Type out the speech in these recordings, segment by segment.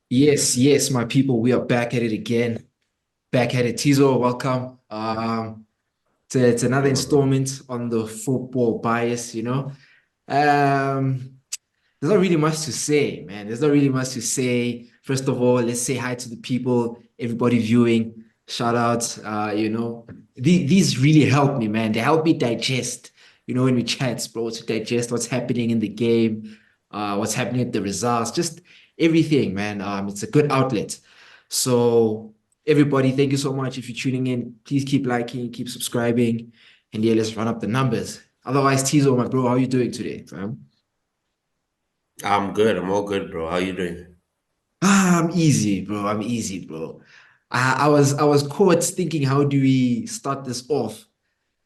Yes, yes, my people, we are back at it again. Back at it. Thizo, welcome. It's another Hey, my bro. installment on the football bias, you know. Um, there's not really much to say, man. There's not really much to say. First of all, let's say hi to the people, everybody viewing. Shout out, these really help me, man. They help me digest, when we chat, bro, to digest what's happening in the game, what's happening at the results, just everything, man. It's a good outlet. So, everybody, thank you so much. If you're tuning in, please keep liking, keep subscribing, and yeah, let's run up the numbers. Otherwise, Tizo, my bro, how are you doing today, fam? I'm good. I'm all good, bro. How you doing? I'm easy, bro. I'm easy, bro. I was caught thinking, how do we start this off?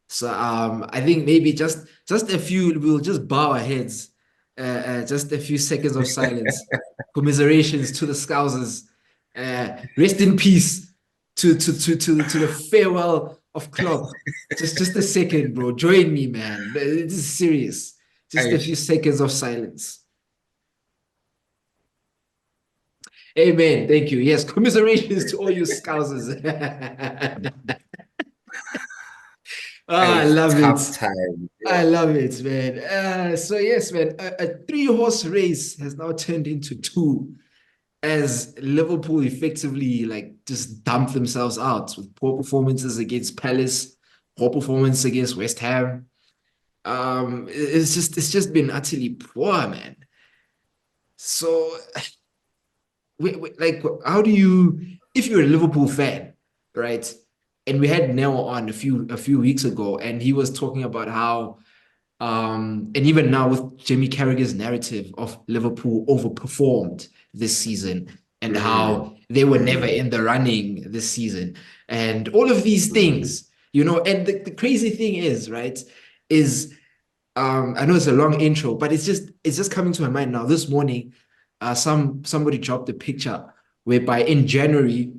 So I think maybe just a few, we'll just bow our heads, just a few seconds of silence, commiserations to the Scousers, rest in peace to the farewell of Klopp. Just a second, bro. Join me, man. This is serious. Just a few Aish. seconds of silence. Amen. Thank you. Yes, commiserations to all you Scousers. I Aish, love it. tough time. I Yeah. love it, man. So yes, man, a three-horse race has now turned into two as Liverpool effectively like just dumped themselves out with poor performances against Palace, poor performance against West Ham. It's just been utterly poor, man. So like how do you if you're a Liverpool fan, right? And we had Neo on a few weeks ago, and he was talking about how and even now with Jimmy Carragher's narrative of Liverpool overperformed this season and Mm, how they were never mm, in the running this season and all of these mm. things, and the crazy thing is, right, is I know it's a long intro, but it's just coming to my mind now. This morning, somebody dropped a picture whereby in January,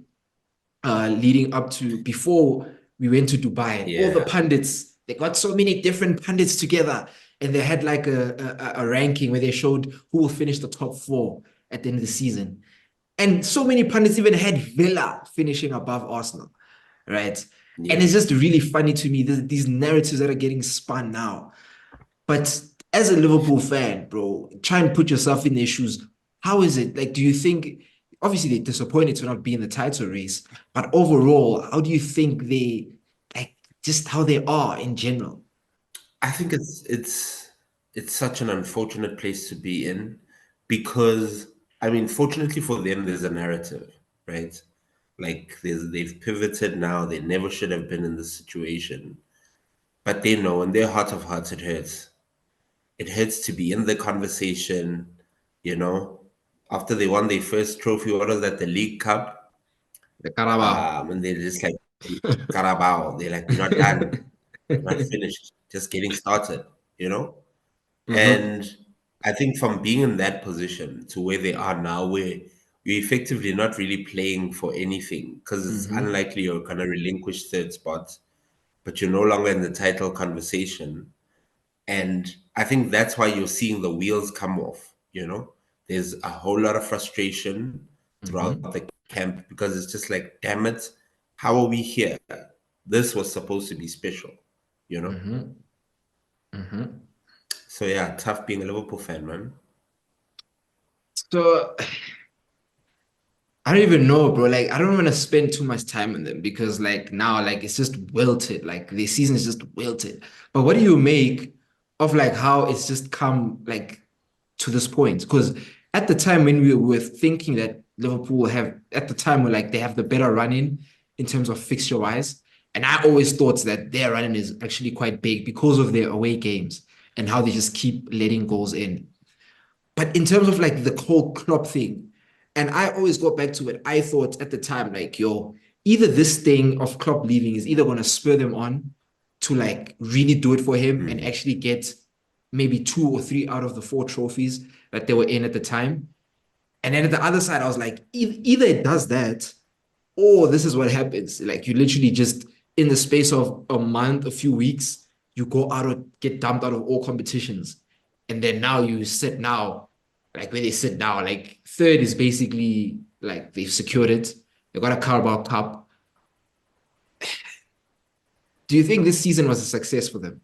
leading up to before we went to Dubai, all the Yeah. pundits, they got so many different pundits together, and they had like a ranking where they showed who will finish the top four at the end of the season. And so many pundits even had Villa finishing above Arsenal, right? And Yeah. it's just really funny to me, these narratives that are getting spun now. But as a Liverpool fan, bro, try and put yourself in their shoes. How is it? Like, do you think, obviously, they're disappointed to not be in the title race, but overall, how do you think like, just how they are in general? I think it's such an unfortunate place to be in because I mean, fortunately for them, there's a narrative, right? Like they've pivoted now. They never should have been in this situation. But they know in their heart of hearts it hurts. It hurts to be in the conversation, you know. After they won their first trophy, what was that, the League Cup? The Carabao. And they're just like, Carabao. They're like, we're not done, we're not finished, just getting started, you know? Mm-hmm. And I think from being in that position to where they are now, where you're effectively not really playing for anything, because it's Mm-hmm. unlikely you're going to relinquish third spot, but you're no longer in the title conversation. And I think that's why you're seeing the wheels come off, you know? There's a whole lot of frustration throughout Mm-hmm. the camp because it's just like, damn it, how are we here? This was supposed to be special, you know? Mm-hmm. Mm-hmm. So yeah, tough being a Liverpool fan, man. So I don't even know, bro. Like, I don't want to spend too much time on them because, like, now, like, it's just wilted. Like, the season is just wilted. But what do you make of like how it's just come like to this point? Because at the time when we were thinking that Liverpool have, at the time, we're like they have the better in terms of fixture wise, and I always thought that their running is actually quite big because of their away games and how they just keep letting goals in. But in terms of like the whole Klopp thing, and I always go back to it, I thought at the time, like, yo, either this thing of Klopp leaving is either going to spur them on to like really do it for him and Mm. actually get maybe two or three out of the four trophies that they were in at the time. And then at the other side, I was like, either it does that, or this is what happens. Like, you literally just, in the space of a month, a few weeks, you go out or get dumped out of all competitions. And then now you sit now, like where they sit now, like third is basically Like they've secured it. They got a Carabao Cup. Do you think this season was a success for them?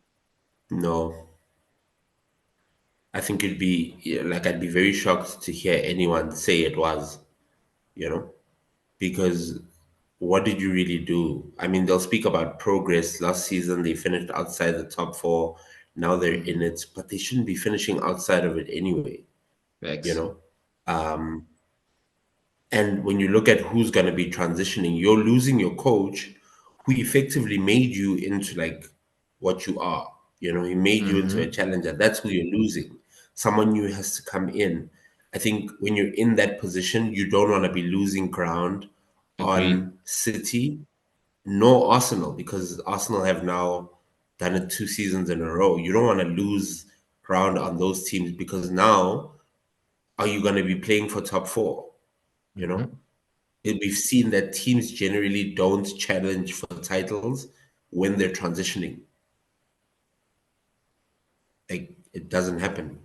No, I think it'd be yeah, like I'd be very shocked to hear anyone say it was, you know, because what did you really do? I mean, they'll speak about progress. Last season, they finished outside the top four. Now they're in Mm, it, but they shouldn't be finishing outside of it anyway, you facts. know? Um, and when you look at who's going to be transitioning, you're losing your coach who effectively made you into like what you are. You know, he made you into a Mm-hmm. challenger. That's who you're losing. Someone new has to come in. I think when you're in that position, you don't want to be losing ground Agreed. on City nor Arsenal because Arsenal have now done it 2 seasons in a row. You don't want to lose ground on those teams because now are you going to be playing for top four? You know, Mm-hmm. we've seen that teams generally don't challenge for titles when they're transitioning. Like it doesn't happen.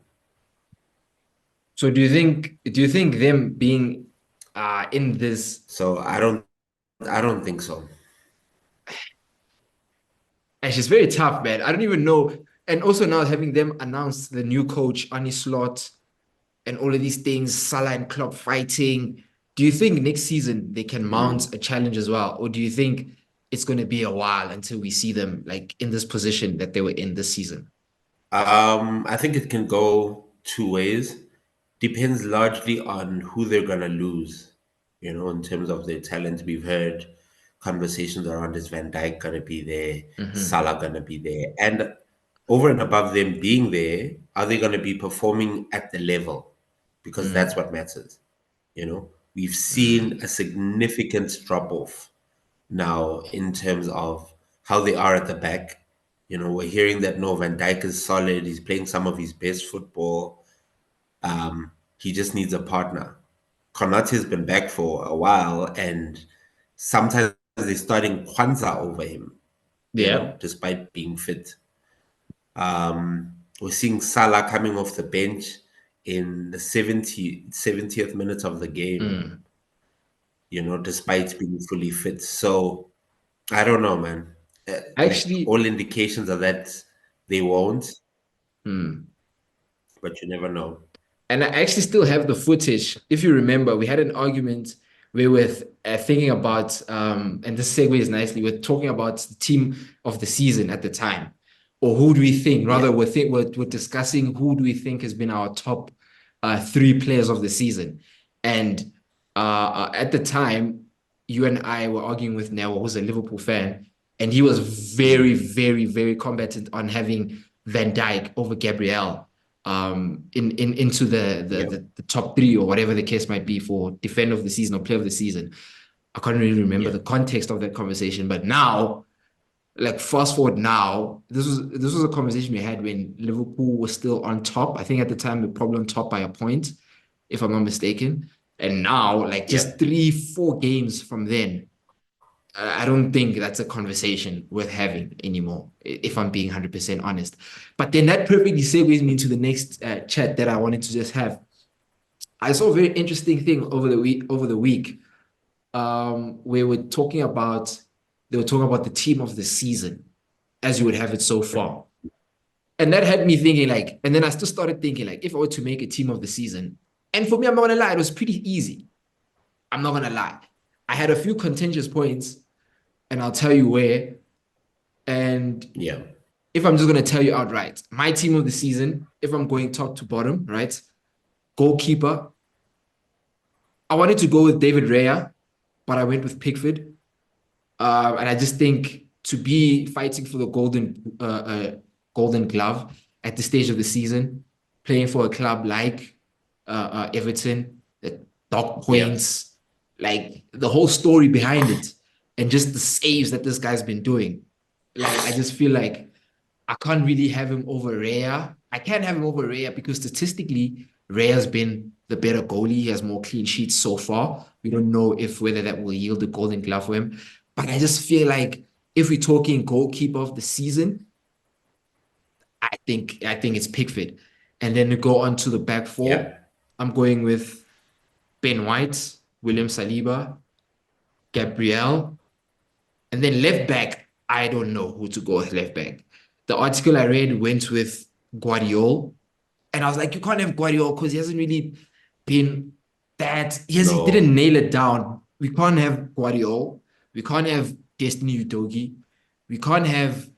So do you think them being in this So I don't think so. actually it's very tough, man. I don't even know. And also now having them announce the new coach, Arnie Slot, and all of these things, Salah and Klopp fighting. Do you think next season they can Mm. mount a challenge as well? Or do you think it's going to be a while until we see them like in this position that they were in this season? I think it can go two ways. Depends largely on who they're gonna lose. You know, in terms of their talent, we've heard conversations around is Van Dijk gonna be there, Mm-hmm. Salah gonna be there, and over and above them being there, are they gonna be performing at the level? Because that's Mm, what matters. You know, we've seen mm. a significant drop off now in terms of how they are at the back. You know, we're hearing that no, Van Dijk is solid. He's playing some of his best football. He just needs a partner. Konate's been back for a while, and sometimes they're starting Kwanzaa over him, you know, Yeah. despite being fit. We're seeing Salah coming off the bench in the 70th minute of the game, Mm. you know, despite being fully fit. So I don't know, man. Like Actually, all indications are that they won't, mm. but you never know. And I actually still have the footage. If you remember, we had an argument where we're thinking about, and this segues nicely, we're talking about the team of the season at the time. Or who do we think? Yeah, Rather, we're discussing who do we think has been our top three players of the season. And at the time, you and I were arguing with Nell, who's a Liverpool fan, and he was very, very, very combatant on having Van Dijk over Gabriel in into yeah, the top three or whatever the case might be for defender of the season or player of the season. I can't really remember yeah, the context of that conversation, but now, like fast forward now, this was a conversation we had when Liverpool was still on top. I think at the time we were probably on top by a point, if I'm not mistaken. And now, like yeah, just 3, 4 games from then, I don't think that's a conversation worth having anymore, if I'm being 100% honest. But then that perfectly segues me into the next chat that I wanted to just have. I saw a very interesting thing over the week, where they were talking about the team of the season, as you would have it so far. And that had me thinking, like, and then I still started thinking, like, if I were to make a team of the season, and for me, I'm not gonna lie, it was pretty easy. I'm not gonna lie. I had a few contentious points, and I'll tell you where. And yeah, if I'm just going to tell you outright, my team of the season, if I'm going top to bottom, right? Goalkeeper, I wanted to go with David Raya, but I went with Pickford. And I just think to be fighting for the golden glove at this stage of the season, playing for a club like Everton, the dog yeah, points, like the whole story behind it, and just the saves that this guy's been doing. Like I just feel like I can't really have him over Raya. I can't have him over Raya because statistically, Raya's been the better goalie. He has more clean sheets so far. We don't know if whether that will yield the golden glove for him. But I just feel like if we're talking goalkeeper of the season, I think it's Pickford. And then to go on to the back four, yeah, I'm going with Ben White, William Saliba, Gabriel, and then left back. I don't know who to go with left back. The article I read went with Guardiola, and I was like, you can't have Guardiola because he hasn't really been that. He didn't No, nail it down. We can't have Guardiola. We can't have Destiny Udogi. We can't have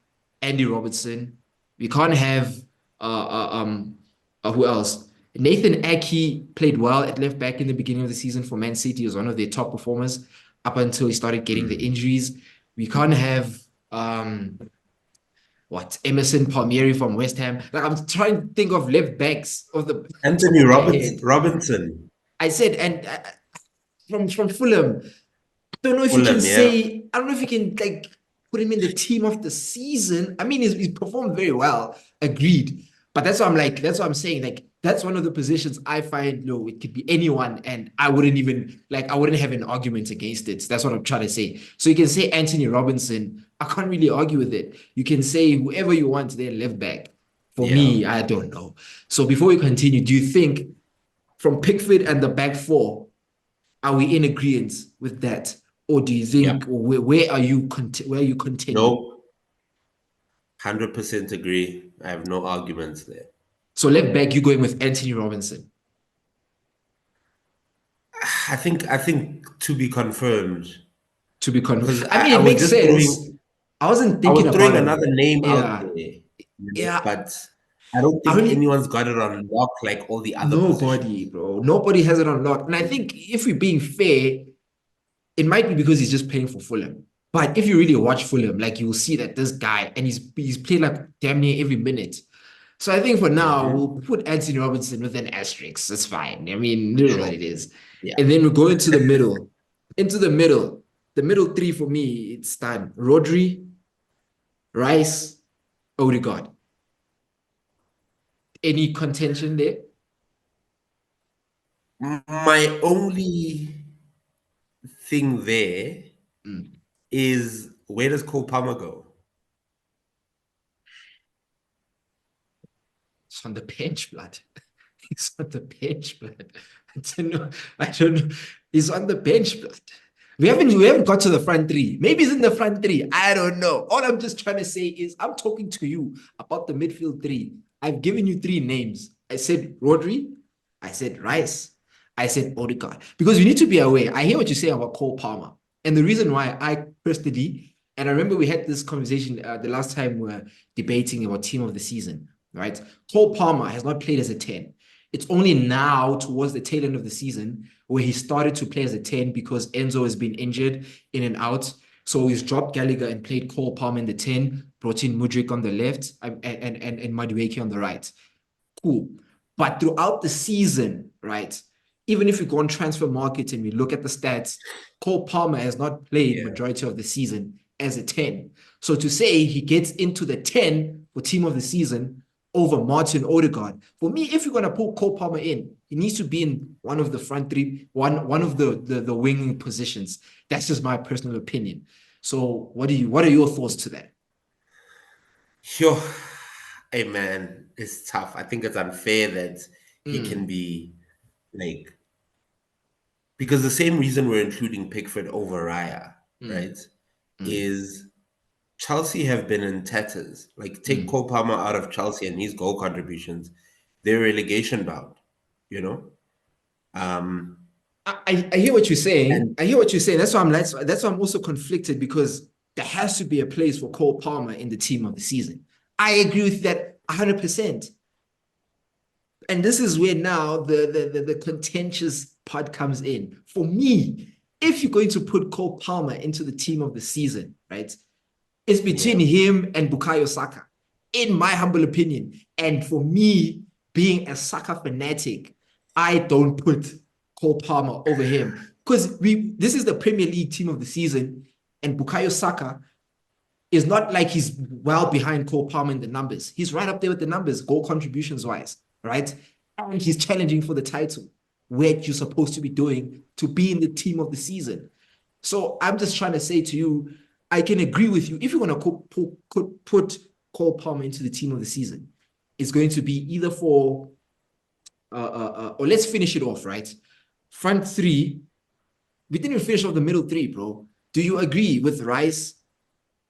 Andy Robertson. We can't have who else? Nathan Ake played well at left back in the beginning of the season for Man City. He was one of their top performers up until he started getting the mm. injuries. We can't have Emerson Palmieri from West Ham. Like I'm trying to think of left backs of the top Anthony of my head. Robinson, I said, and from Fulham, don't know if you can Fulham, yeah, say, I don't know if you can like put him in the team of the season. I mean, he's performed very well, agreed. But that's what I'm like, that's what I'm saying. Like, that's one of the positions I find, it could be anyone, and I wouldn't even I wouldn't have an argument against it. That's what I'm trying to say. So you can say Anthony Robinson. I can't really argue with it. You can say whoever you want there, left back. For yeah, me, I don't know. So before we continue, do you think from Pickford and the back four, are we in agreement with that, or do you yep. think where are you where are you contending? No, 100% agree. I have no arguments there. So left back, you going with Anthony Robinson I think to be confirmed to be because confirmed. I mean, I it was makes just sense. I wasn't I thinking was about throwing him. another name out Yeah, there, yeah. but I don't I think really anyone's got it on lock like all the other nobody, positions. bro. Nobody has it unlocked. And I think if we're being fair, it might be because he's just playing for Fulham. But if you really watch Fulham, like you will see that this guy, and he's played like damn near every minute. So I think for now Hmm. we'll put Anthony Robinson with an asterisk. That's fine. I mean, it is what Sure. it is. Yeah. And then we go into the middle. Into the middle. The middle three for me, it's done. Rodri, Rice, Odegaard. Any contention there? My only thing there Mm. is where does Cole Palmer go? It's on the bench, blood. He's on the bench, blood. I don't know. I don't know. He's on the bench, blood. We haven't got to the front three. Maybe he's in the front three. I don't know. All I'm just trying to say is I'm talking to you about the midfield three. I've given you three names. I said Rodri, I said Rice, I said Odegaard. Because you need to be aware. I hear what you say about Cole Palmer. And the reason why I personally, and I remember we had this conversation the last time we were debating about team of the season, right? Cole Palmer has not played as a 10. It's only now towards the tail end of the season where he started to play as a 10 because Enzo has been injured in and out. So he's dropped Gallagher and played Cole Palmer in the 10, brought in Mudryk on the left and Madueke on the right. Cool. But throughout the season, right, even if we go on transfer market and we look at the stats, Cole Palmer has not played Yeah. majority of the season as a 10. So to say he gets into the 10 for team of the season over Martin Odegaard, for me, if you're going to put Cole Palmer in, he needs to be in one of the front three, one of the winging positions. That's just my personal opinion. So what are your thoughts to that? Sure. Hey man, it's tough. I think it's unfair that he can Mm, be like because the same reason we're including Pickford over Raya, mm, right? mm, Is Chelsea have been in tatters. Like take mm. Cole Palmer out of Chelsea and his goal contributions, they're relegation bound, you know? Um I hear what you're saying. and I hear what you're saying. That's why I'm also conflicted because there has to be a place for Cole Palmer in the team of the season. I agree with that 100%. And this is where now the contentious part comes in. For me, if you're going to put Cole Palmer into the team of the season, right? It's between yeah, him and Bukayo Saka, in my humble opinion. And for me, being a Saka fanatic, I don't put Cole Palmer over him because this is the Premier League team of the season, and Bukayo Saka is not like he's well behind Cole Palmer in the numbers. He's right up there with the numbers, goal contributions wise, right? And he's challenging for the title, which you're supposed to be doing to be in the team of the season. So I'm just trying to say to you, I can agree with you. If you want to put Cole Palmer into the team of the season, it's going to be either for, or let's finish it off, right? Front three, we didn't finish off the middle three, bro. Do you agree with Rice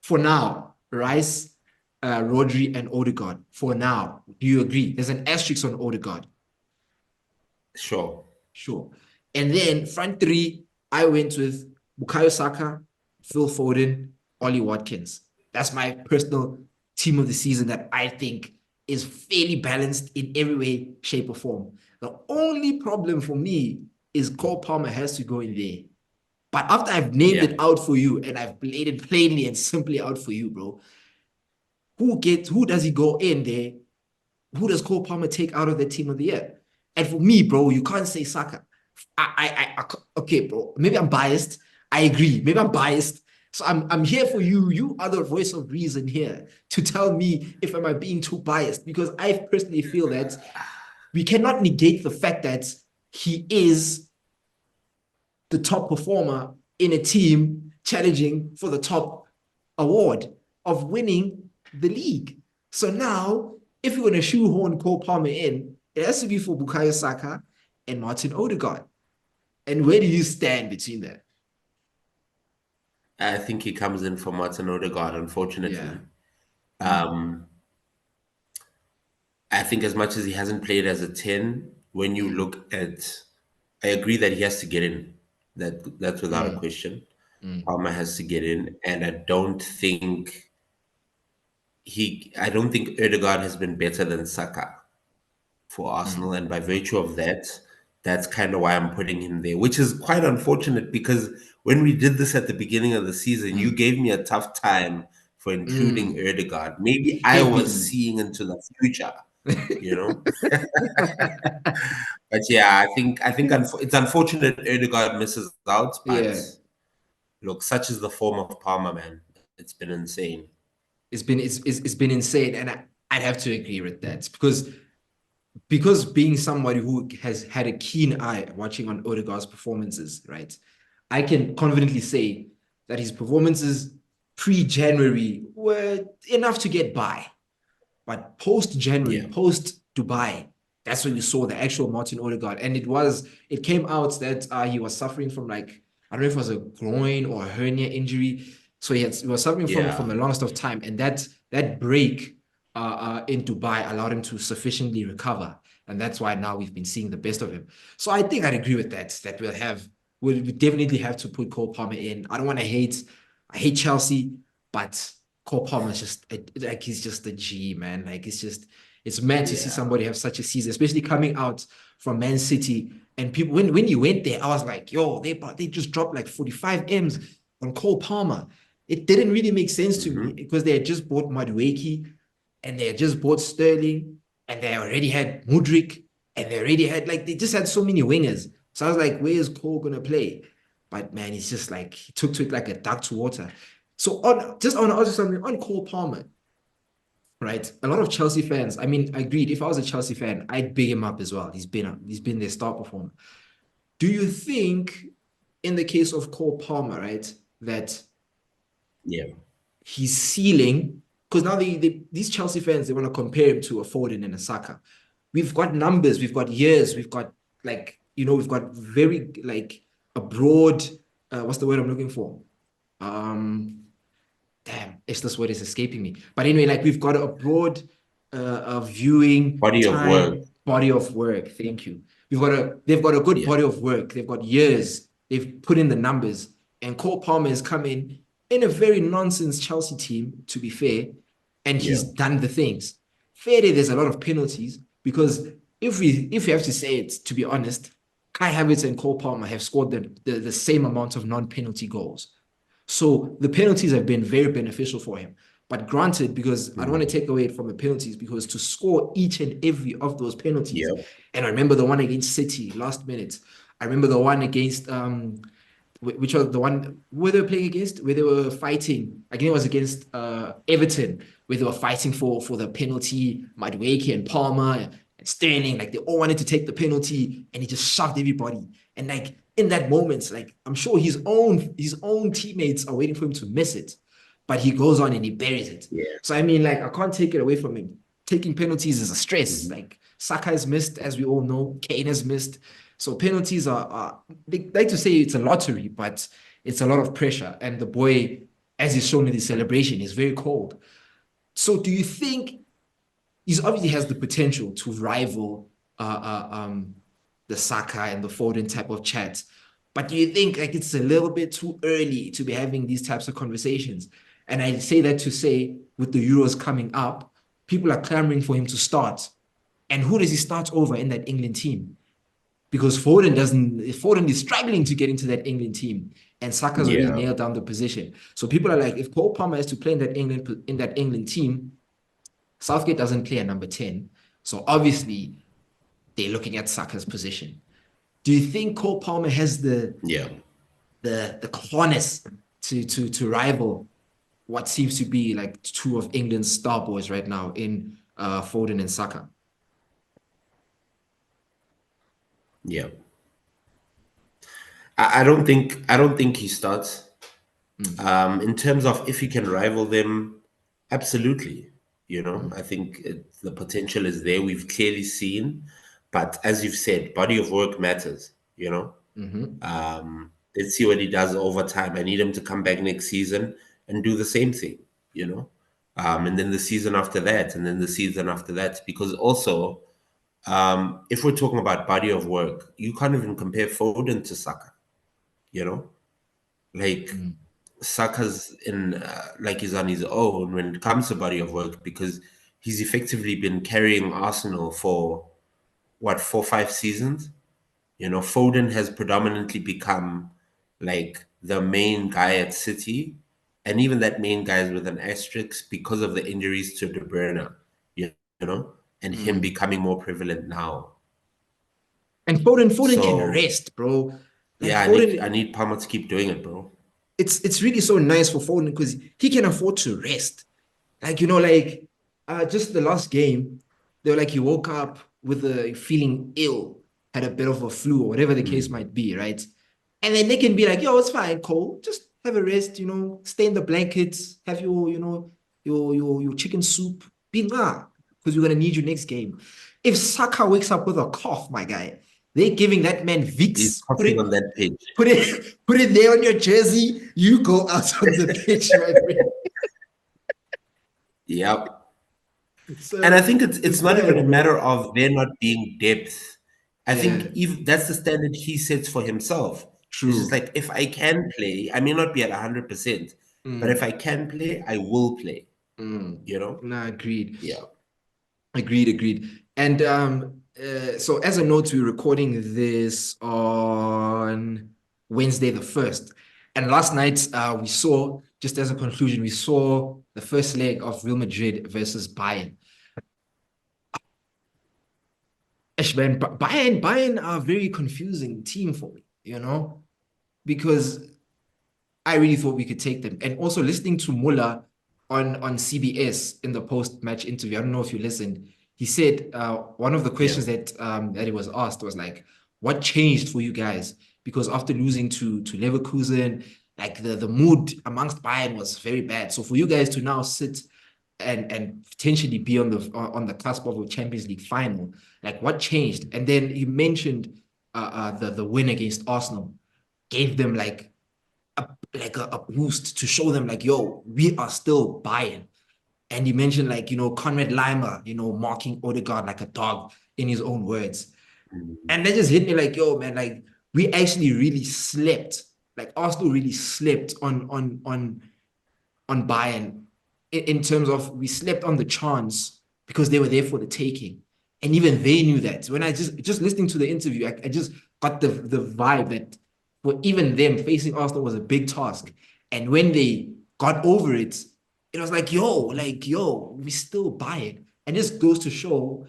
for now? Rice, Rodri, and Odegaard for now. Do you agree? There's an asterisk on Odegaard. Sure. Sure. And then front three, I went with Bukayo Saka, Phil Foden, Ollie Watkins. That's my personal team of the season that I think is fairly balanced in every way, shape, or form. The only problem for me is Cole Palmer has to go in there. But after I've named Yeah. it out for you and I've laid it plainly and simply out for you, bro, who does he go in there? Who does Cole Palmer take out of the team of the year? And for me, bro, you can't say Saka. Okay, bro. Maybe I'm biased. I agree. Maybe I'm biased. So I'm here for you. You are the voice of reason here to tell me if am I being too biased, because I personally feel that we cannot negate the fact that he is the top performer in a team challenging for the top award of winning the league. So now, if you're going to shoehorn Cole Palmer in, it has to be for Bukayo Saka and Martin Odegaard. And where do you stand between that? I think he comes in for Martin Odegaard, Yeah. unfortunately. Mm, I think as much as he hasn't played as a 10, when you mm, look at, I agree that he has to get in. That's without a mm, question. mm, Palmer has to get in, and I don't think Erdegaard has been better than Saka for Arsenal, mm, and by virtue of that, that's kind of why I'm putting him there, which is quite unfortunate because when we did this at the beginning of the season, you mm, gave me a tough time for including mm. Erdegaard. Maybe I was Heavy. seeing into the future, you know. But yeah, it's unfortunate Erdegaard misses out, but Yeah. look, such is the form of Palmer, man. It's been insane. It's been insane. And I'd have to agree with that because being somebody who has had a keen eye watching on Odegaard's performances, right? I can confidently say that his performances pre-January were enough to get by. But post-January, Yeah, post-Dubai, that's when we saw the actual Martin Odegaard. And it came out that he was suffering from like, I don't know if it was a groin or a hernia injury. So he was suffering from yeah. the longest of time. And that break in Dubai allowed him to sufficiently recover. And that's why now we've been seeing the best of him. So I think I'd agree with that we'll definitely have to put Cole Palmer in. I don't want to I hate Chelsea, but Cole Palmer is just like he's just a G, man. Like it's mad to see Yeah. somebody have such a season, especially coming out from Man City. And people when you went there, I was like, yo, they just dropped like 45 M's on Cole Palmer. It didn't really make sense to me Hmm. because they had just bought Madueke and they had just bought Sterling and they already had Mudrik and they already had like they just had so many wingers. So I was like, where is Cole gonna play? But man, it's just like he took to it like a duck to water. So on also something on Cole Palmer, right? A lot of Chelsea fans. I mean, agreed. If I was a Chelsea fan, I'd big him up as well. He's been their star performer. Do you think, in the case of Cole Palmer, right, that Yeah. his ceiling, because now these Chelsea fans they want to compare him to a Foden and a Saka. We've got numbers, we've got years, we've got like we've got very like a broad. What's the word I'm looking for? Um, damn, it's this word is escaping me. But anyway, like we've got a broad viewing Body of work. time, body of work. Thank you. They've got a good Yeah. body of work. They've got years. They've put in the numbers. And Cole Palmer has come in a very nonsense Chelsea team, to be fair, and Yeah. he's done the things. Fairly, there's a lot of penalties because if we have to say it, to be honest, Kai Havertz and Cole Palmer have scored the same amount of non-penalty goals. So the penalties have been very beneficial for him. But granted, because I don't want to Mhm. take away from the penalties, because to score each and every of those penalties, Yeah. and I remember the one against City last minute. I remember the one against which was the one where they were playing against, where they were fighting. Again, it was against Everton, where they were fighting for the penalty. Madueke and Palmer and Sterling, like they all wanted to take the penalty, and he just shoved everybody. And like in that moment, like I'm sure his own teammates are waiting for him to miss it, but he goes on and he buries it. Yeah. So I mean, like I can't take it away from him. Taking penalties is a stress. Mhm. Like Saka has missed, as we all know. Kane has missed. So penalties are they like to say it's a lottery, but it's a lot of pressure. And the boy, as he's shown in the celebration, is very cold. So do you think he obviously has the potential to rival the Saka and the Foden type of chat? But do you think like it's a little bit too early to be having these types of conversations? And I say that to say, with the Euros coming up, people are clamoring for him to start. And who does he start over in that England team? Because Foden is struggling to get into that England team, and Saka's already Yeah, nailed down the position. So people are like, if Cole Palmer has to play in that England team, Southgate doesn't play at number 10. So obviously they're looking at Saka's position. Do you think Cole Palmer has yeah. the harness to rival what seems to be like two of England's star boys right now in Foden and Saka? Yeah. I don't think he starts. Mm, In terms of if he can rival them, absolutely. mm, I think the potential is there. We've clearly seen, but as you've said, body of work matters. mm-hmm, Let's see what he does over time. I need him to come back next season and do the same thing. And then the season after that, and then the season after that. Because also, if we're talking about body of work, you can't even compare Foden to Saka. You know, like mm, Saka's like he's on his own when it comes to body of work because he's effectively been carrying Arsenal for what 4 5 seasons. Foden has predominantly become like the main guy at City, and even that main guy is with an asterisk because of the injuries to De Bruyne. You know, and him mm. becoming more prevalent now. And Foden can So rest, bro. Like yeah, I Foden, need Palmer to keep doing it, bro. it's really so nice for Foden because he can afford to rest. Like, like just the last game, they were like he woke up with a feeling ill, had a bit of a flu or whatever the case Mm. might be, right? And then they can be like, yo, it's fine, Cole. Just have a rest, stay in the blankets, have your chicken soup, be nah, because we're gonna need you next game. If Saka wakes up with a cough, my guy, they're giving that man He's Vicks. Put coughing on it, that pitch. put it there on your jersey. You go out on the pitch, my friend. Yep. And I So think it's it's not even a bad, matter bro. of there not being depth. I Yeah, think if that's the standard he sets for himself. It's just true. like if I can play, I may not be at 100%, but if Mm, I can play, I will play, mm. you know? No, agreed. Yeah. Agreed. And so as a note, we're recording this on Wednesday the 1st. And last night we saw, just as a conclusion, we saw the first leg of Real Madrid versus Bayern. Man, Bayern are a very confusing team for me, because I really thought we could take them. And also listening to Muller on CBS in the post-match interview, I don't know if you listened. He said one of the Yeah. questions that he was asked was like, "What changed for you guys?" Because after losing to Leverkusen, like the mood amongst Bayern was very bad. So for you guys to now sit and potentially be on the cusp of a Champions League final, like what changed? And then he mentioned the win against Arsenal gave them like a boost to show them like, yo, we are still buying. And he mentioned like, Conrad Leimer, marking Odegaard like a dog in his own words. Mm. And that just hit me like, yo, man, like we actually really slept. Like Arsenal really slept on Bayern in terms of we slept on the chance because they were there for the taking. And even they knew that. When I just listening to the interview, I just got the vibe that for even them facing Arsenal was a big task. And when they got over it, it was like, yo, we still buy it. And this goes to show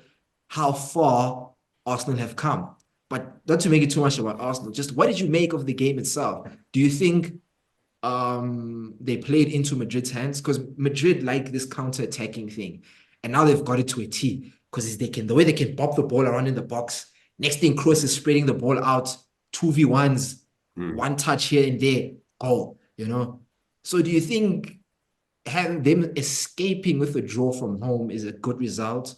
how far Arsenal have come. But not to make it too much about Arsenal, just what did you make of the game itself? Do you think they played into Madrid's hands because Madrid like this counter-attacking thing, and now they've got it to a T because the way they can bop the ball around in the box. Next thing, Kroos is spreading the ball out, 2v1s, Mm. one touch here and there, goal. So do you think having them escaping with a draw from home is a good result,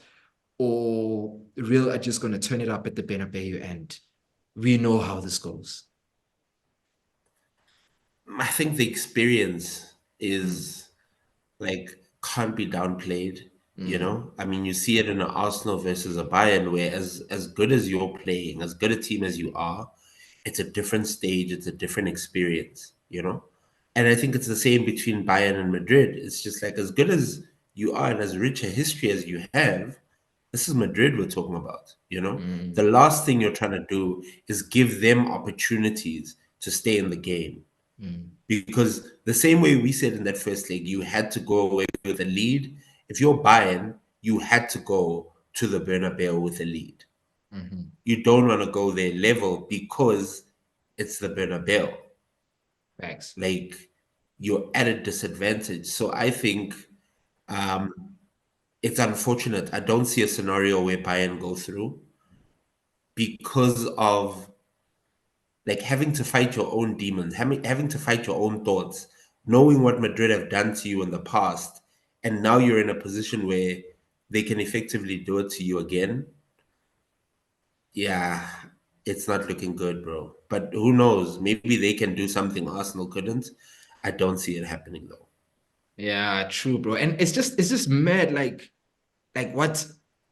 or Real are just going to turn it up at the Bernabeu end? we know how this goes. I think the experience Mm, is like can't be downplayed. You mm, know, I mean, you see it in an Arsenal versus a Bayern, where as good as you're playing, as good a team as you are, it's a different stage, it's a different experience. You know, and I think it's the same between Bayern and Madrid. It's just like as good as you are and as rich a history as you have, this is Madrid we're talking about. You know, the mm, last thing you're trying to do is give them opportunities to stay in the game, mm, because the same way we said in that first leg, you had to go away with a lead. If you're Bayern, you had to go to the Bernabeu with a lead. mhm. You don't want to go there level because it's the Bernabeu. Facts. Like you're at a disadvantage. So I think um, it's unfortunate. I don't see a scenario where Bayern go through because of like having to fight your own demons, having to fight your own thoughts, knowing what Madrid have done to you in the past, and now you're in a position where they can effectively do it to you again. Yeah, it's not looking good, bro. But who knows? Maybe they can do something Arsenal couldn't. I don't see it happening though. Yeah, true, bro. And it's just mad, like what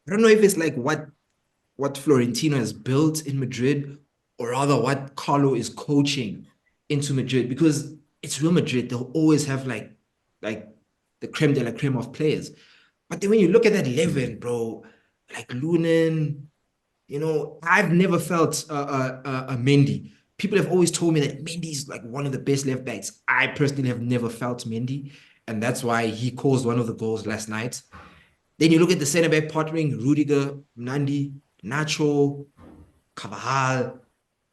I don't know if it's like what Florentino has built in Madrid, or rather what Carlo is coaching into Madrid, because it's Real Madrid. They'll always have like the creme de la creme of players. But then when you look at that Mm, 11, bro, like Lunin, I've never felt a Mendy. People have always told me that Mendy is like one of the best left backs. I personally have never felt Mendy, and that's why he caused one of the goals last night. Then you look at the centre back partnering: Rudiger, Nandi, Nacho, Carvajal.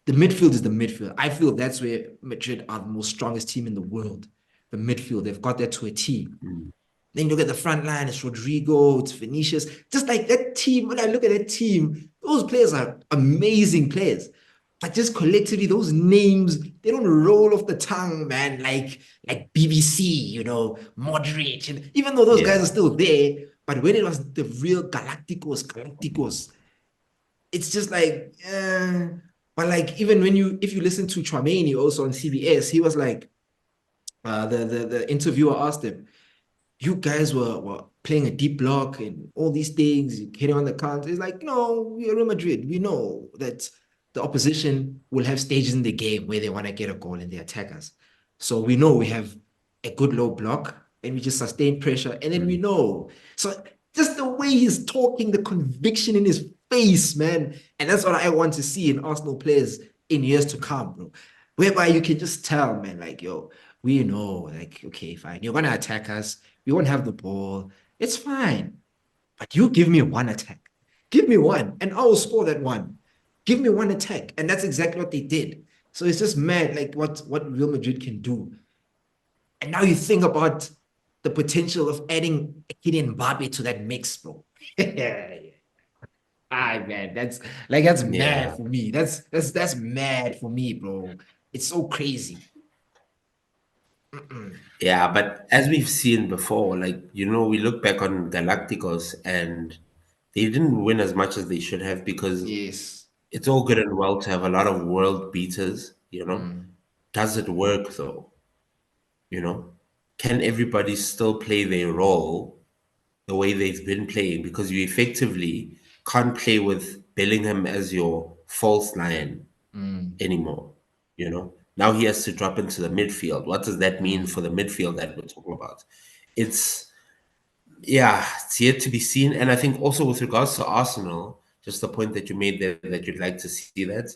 The midfield is the midfield. I feel that's where Madrid are the most strongest team in the world. The midfield, they've got that to a T. mm, Then you look at the front line, it's Rodrigo, it's Vinicius. Just like that team, when I look at that team, those players are amazing players. But just collectively, those names, they don't roll off the tongue, man, like BBC, Modric. And even though those guys are yeah, still there, but when it was the real Galacticos, it's just like, but like even if you listen to Chouameni also on CBS, he was like, the interviewer asked him, you guys were playing a deep block and all these things, hitting on the counter. It's like, no, we are Real Madrid. We know that the opposition will have stages in the game where they want to get a goal and they attack us. So we know we have a good low block and we just sustain pressure. And then we mm, know. So just the way he's talking, the conviction in his face, man. And that's what I want to see in Arsenal players in years to come, bro. Whereby you can just tell, man, like, yo, we know, like, okay, fine. You're gonna attack us. We won't have the ball. It's fine. But you give me one attack. Give me one, and I will score that one. Give me one attack. And that's exactly what they did. So it's just mad, like what Real Madrid can do. And now you think about the potential of adding Kylian Mbappe to that mix, bro. Yeah. Ah, man, that's mad yeah, for me. That's mad for me, bro. It's so crazy. Mm-mm. yeah. But as we've seen before, like we look back on Galacticos and they didn't win as much as they should have because Yes. it's all good and well to have a lot of world beaters, Mm, Does it work though? You know? Can everybody still play their role the way they've been playing? Because you effectively can't play with Bellingham as your false nine mm, anymore, Now he has to drop into the midfield. What does that mean for mm. the midfield that we're talking about? It's Yeah, it's yet to be seen. And I think also with regards to Arsenal, just the point that you made there that you'd like to see that.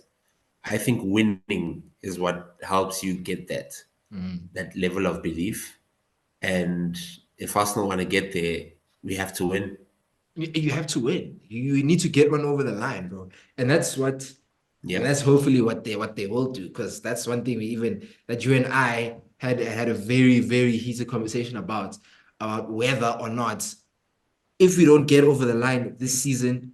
I think winning is what helps you get Mm. that level of belief. And if Arsenal want to get there, we have to win. You have to win. You need to get one over the line, bro. And and Yeah. that's hopefully what they will do. Because that's one thing that you and I had a very, very heated conversation about whether or not, if we don't get over the line this season,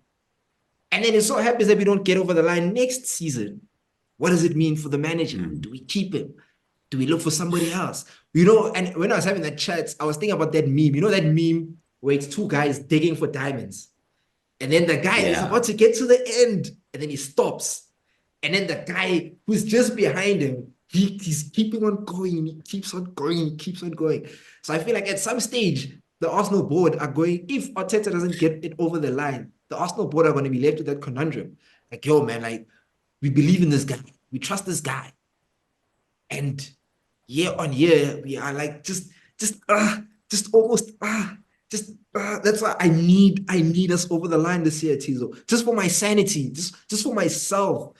and then it so happens that we don't get over the line next season, what does it mean for the manager? Mm. Do we keep him? Do we look for somebody else? And when I was having that chat, I was thinking about that meme. You know that meme where it's two guys digging for diamonds. And then the guy is Yeah. about to get to the end, and then he stops. And then the guy who's just behind him, he's keeping on going, he keeps on going, he keeps on going. So I feel like at some stage, the Arsenal board are going, if Arteta doesn't get it over the line, the Arsenal board are going to be left with that conundrum. Like, yo, man, like, we believe in this guy, we trust this guy. And year on year, we are like just almost that's why I need us over the line this year, Thizo. Just for my sanity, just for myself.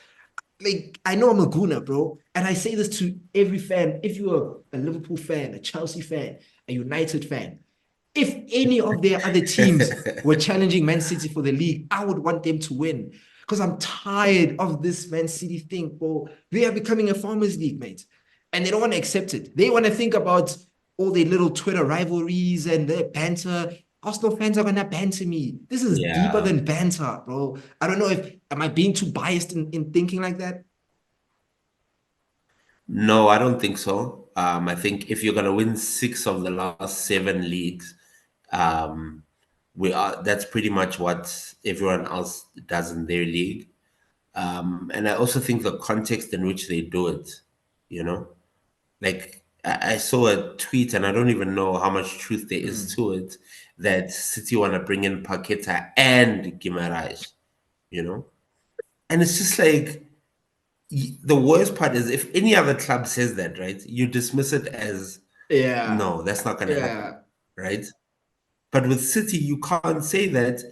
Like I know I'm a gooner, bro, and I say this to every fan. If you're a Liverpool fan, a Chelsea fan, a United fan, if any of their other teams were challenging Man City for the league, I would want them to win because I'm tired of this Man City thing, bro. They are becoming a farmers league, mate, and they don't want to accept it. They want to think about all their little Twitter rivalries and their banter. Arsenal fans are gonna banter me. This is deeper Yeah. than banter, bro. I don't know if am I being too biased in thinking like that? No, I don't think so. I think if you're gonna win six of the last seven leagues, um, we are that's pretty much what everyone else does in their league. And I also think the context in which they do it, you know, like I saw a tweet and I don't even know how much truth there is Mm. to it that City want to bring in Paqueta and Guimaraes, you know, and it's just like the worst part is if any other club says that, right, you dismiss it as Yeah, no, that's not going to happen, yeah. right? But with City, you can't say that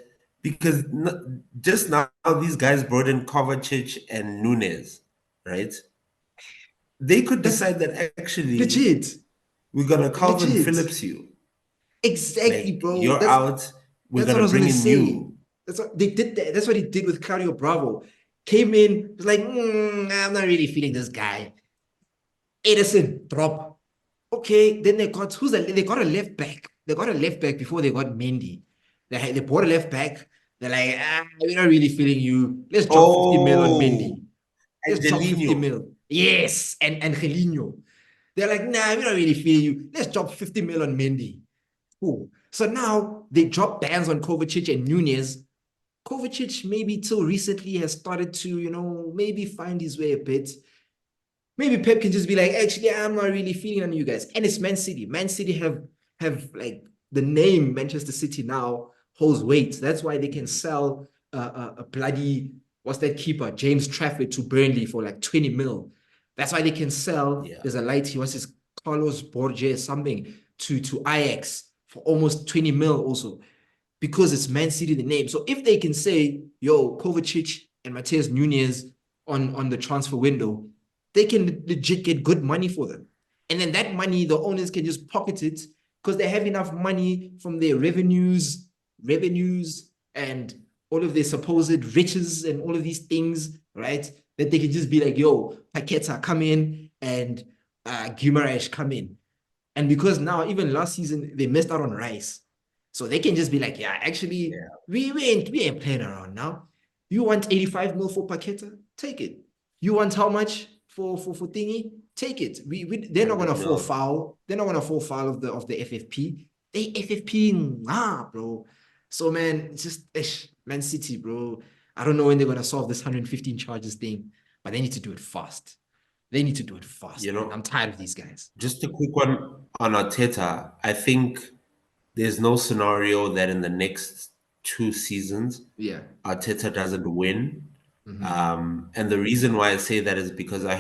because just now these guys brought in Kovacic and Nunes, right? They could That's decide that actually legit, we're gonna Calvin legit. Phillips you, Exactly, like bro. you're out. We're That's what I gonna was bring gonna in say. you. That's what they did. That's what he did with Claudio Bravo. Came in, was like, I'm not really feeling this guy. Edison drop. Okay, then they got a left back. They got a left back before they got Mendy. They bought a left back. They're like, we're not really feeling you. Let's drop 50 mil on Oh, Mendy. Let's drop 50 Angelino. mil. Yes, and Angelino. They're like, nah, we're not really feeling you. Let's drop 50 mil on Mendy. Cool. So now they drop bans on Kovacic and Nunez. Kovacic maybe till recently has started to, maybe find his way a bit. Maybe Pep can just be like, actually, I'm not really feeling on you guys. And it's Man City. Man City have like the name Manchester City now holds weight. That's why they can sell a bloody what's that keeper James Trafford to Burnley for like 20 mil. That's why they can sell. Yeah, There's a light. What's his Carlos Borges something to Ajax for almost 20 mil also because it's Man City the name. So if they can say, yo, Kovacic and Mateus Nunez on the transfer window, they can legit get good money for them. And then that money, the owners can just pocket it because they have enough money from their revenues, and all of their supposed riches and all of these things, right? That they can just be like, yo, Paqueta come in and Guimaraes come in. And because now, even last season, they missed out on Rice. So they can just be like, yeah, actually, yeah. we ain't playing around now. You want 85 mil for Paqueta? Take it. You want how much for thingy? Take it. They're not 100 gonna fall mil. foul. They're not gonna fall foul of the FFP. They FFP bro. So man, it's just Man City, bro. I don't know when they're gonna solve this 115 charges thing, but they need to do it fast. They need to do it You fast, man. I'm know, tired of these guys. just a quick one on Arteta. I think there's no scenario that in the next two seasons Yeah. Arteta doesn't win. Mm-hmm. And the reason why I say that is because I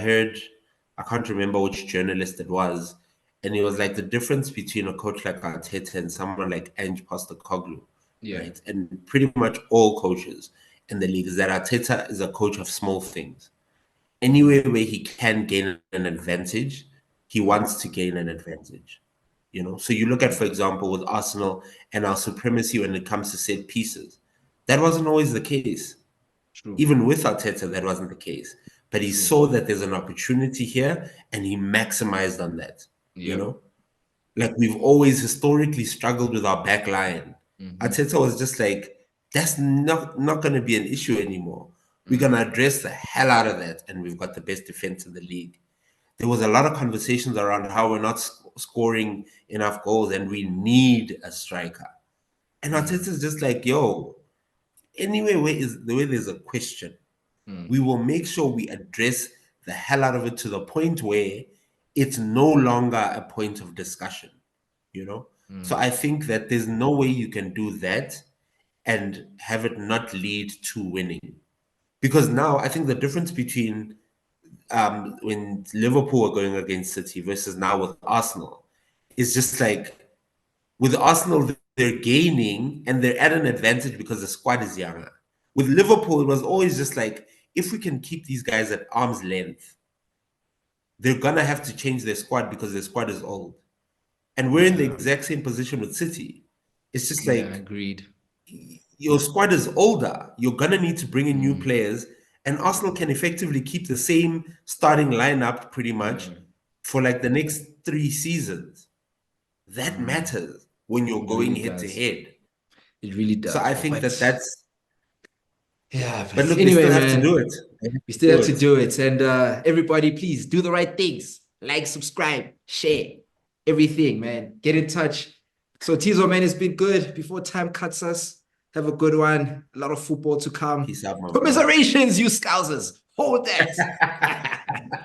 can't remember which journalist it was, and it was like the difference between a coach like Arteta and someone like Ange Postecoglou, Yeah. right? And pretty much all coaches in the league is that Arteta is a coach of small things. Anywhere where he can gain an advantage, he wants to gain an advantage. You know, so you look at, for example, with Arsenal and our supremacy when it comes to set pieces. That wasn't always the case. True. Even with Arteta, that wasn't the case. But he True. saw that there's an opportunity here and he maximized on that. You Yep. know, like we've always historically struggled with our back line. Mm-hmm. Arteta was just like, that's not going to be an issue anymore. We're going to Mm-hmm. address the hell out of that, and we've got the best defense in the league. There was a lot of conversations around how we're not scoring enough goals and we need a striker. And Mm. Arteta's just like, yo, anyway, where is the way there's a question? We will make sure we address the hell out of it to the point where it's no longer a point of discussion, you know? So I think that there's no way you can do that and have it not lead to winning. Because now I think the difference between when Liverpool were going against City versus now with Arsenal is just like with Arsenal, they're gaining and they're at an advantage because the squad is younger. With Liverpool, it was always just like, if we can keep these guys at arm's length, they're going to have to change their squad because their squad is old. And we're in the Yeah. exact same position with City. It's just Yeah, like agreed. your squad is older. You're going to need to bring in new players. And Arsenal can effectively keep the same starting lineup pretty much for like the next 3 seasons. That matters when you're It going really head to does. head. It really So does, I bro. think But that that's, yeah, but but look, they anyway, still have to do man, it. They have we to still do have to it. do it. And everybody, please do the right things. Like, subscribe, share, everything, man. Get in touch. So, Thizo, man, it's been good. Before time cuts us, have a good one. A lot of football to come. Peace out, my bro. Commiserations, you Scousers. Hold that.